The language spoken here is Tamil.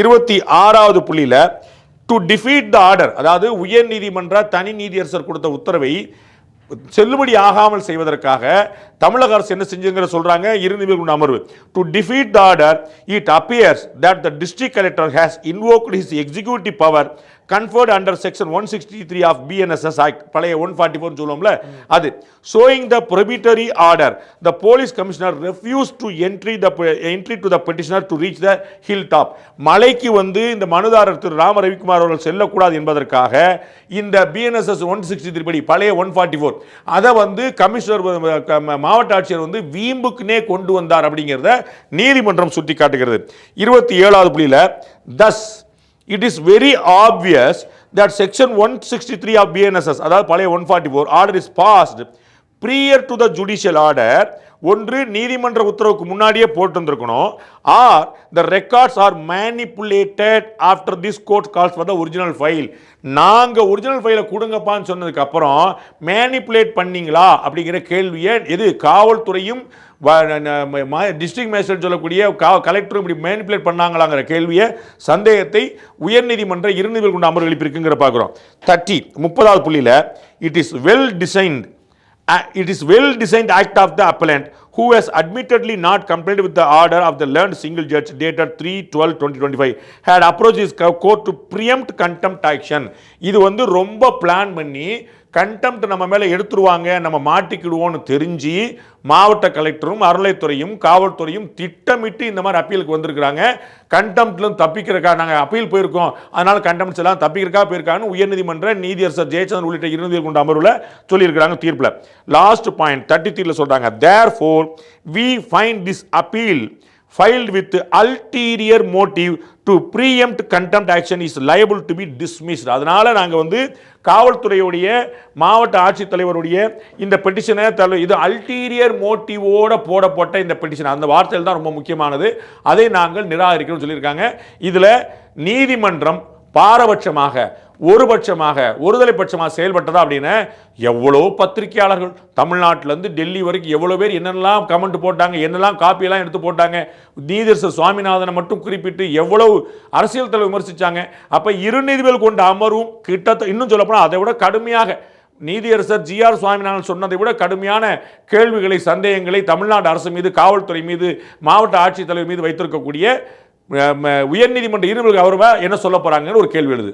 26வது புள்ளியில டு டிஃபீட் த ஆர்டர், அதாவது உயர் நீதிமன்ற தனி நீதியரசர் கொடுத்த உத்தரவை செல்லுபடி ஆகாமல் செய்வதற்காக தமிழக அரசு என்ன செஞ்சுங்கிற சொல்றாங்க. இரு நீதிபதிகள் கொண்ட அமர்வு to defeat the order it appears that the district collector has invoked his executive power conferred under section 163 of BNSS Act, பழைய 144 சொல்லுவோம்ல அது, showing the prohibitory order, the police commissioner refused to entry to the petitioner to reach the hilltop. மலைக்கு வந்து இந்த மனுதாரர் திரு ராம ரவிக்குமார் அவர்கள் செல்லக்கூடாது என்பதற்காக இந்த BNSS 163 படி பழைய 144 அதை வந்து கமிஷனர் மாவட்ட ஆட்சியர் வந்து வீம்புக்குனே கொண்டு வந்தார் அப்படிங்கிறத நீதிமன்றம் சுட்டி காட்டுகிறது. 27வது புள்ளியில thus it is very obvious that section 163 of BNSS, அதாவது பழைய 144 order is passed prior to the judicial order. ஒன்று நீதிமன்ற உத்தரவுக்கு முன்னாடியே போட்டு வந்திருக்கணும், R the records are manipulated after this court calls for the original file. நாங்க ஒரிஜினல் ஃபைலை கொடுங்கப்பான்னு சொன்னதுக்கு அப்புறம் மேனிப்புலேட் பண்ணீங்களா அப்படிங்கிற கேள்வியை எது காவல்துறையும் டிஸ்ட்ரிக்ட் மேஜிஸ்ட்ரேட் சொல்லக்கூடிய கலெக்டரும் இப்படி மேனிப்புலேட் பண்ணாங்களாங்கிற கேள்வியை சந்தேகத்தை உயர்நீதிமன்ற இரு நீதிபதிகள் கொண்ட அமர்வு எழுப்பியிருக்குங்கிற பார்க்குறோம். 30வது புள்ளியில் it is well designed act of the appellant who has admittedly not complied with the order of the learned single judge dated 3/12/2025 had approached his court to preempt contempt action. இது வந்து ரொம்ப பிளான் பண்ணி கண்டெம்ட் நம்ம மேலே எடுத்துருவாங்க, நம்ம மாட்டிக்கிடுவோம்னு தெரிஞ்சு மாவட்ட கலெக்டரும் அறநிலைத்துறையும் காவல்துறையும் திட்டமிட்டு இந்த மாதிரி அப்பீலுக்கு வந்திருக்கிறாங்க. கண்டெம்ட்லும் தப்பிக்கிறக்கா நாங்கள் அப்பீல் போயிருக்கோம், அதனால கண்டெம்ட்ஸ் எல்லாம் தப்பிக்கிறக்கா போயிருக்கான்னு உயர்நீதிமன்ற நீதியரசர் ஜெயச்சந்திரன் உள்ளிட்ட இரு நீதிபதிகள் கொண்ட அமர்வில் சொல்லியிருக்கிறாங்க தீர்ப்பில். லாஸ்ட் பாயிண்ட் 33ல சொல்றாங்க, therefore we find this appeal filed with ulterior motive to preempt contempt action is liable to be dismissed. அதனால நாங்கள் வந்து காவல்துறையுடைய மாவட்ட ஆட்சித்தலைவருடைய இந்த பெட்டிஷனை இது அல்டீரியர் மோட்டிவோட போடப்பட்ட இந்த பெட்டிஷன், அந்த வார்த்தையில் தான் ரொம்ப முக்கியமானது, அதை நாங்கள் நிராகரிக்கிறோம் சொல்லியிருக்காங்க. இதில் நீதிமன்றம் பாரபட்சமாக ஒருதலை பட்சமாக செயல்பட்டதா அப்படின்னு எவ்வளோ பத்திரிகையாளர்கள் தமிழ்நாட்டிலேருந்து டெல்லி வரைக்கும் எவ்வளோ பேர் என்னெல்லாம் கமெண்ட் போட்டாங்க, என்னெல்லாம் காப்பியெல்லாம் எடுத்து போட்டாங்க, நீதியரசர் சுவாமிநாதனை மட்டும் குறிப்பிட்டு எவ்வளவு அரசியல் தலைவர் விமர்சித்தாங்க. அப்போ இரு நீதிபதிகள் கொண்ட அமர்வும் கிட்டத்தட்ட இன்னும் சொல்லப்போனால் அதை விட கடுமையாக நீதியரசர் GR சுவாமிநாதன் சொன்னதை விட கடுமையான கேள்விகளை சந்தேகங்களை தமிழ்நாடு அரசு மீது காவல்துறை மீது மாவட்ட ஆட்சித்தலைவர் மீது வைத்திருக்கக்கூடிய உயர்நீதிமன்ற இரு நீதிபதிகள் அவர் என்ன சொல்ல போகிறாங்கன்னு ஒரு கேள்வி எழுது.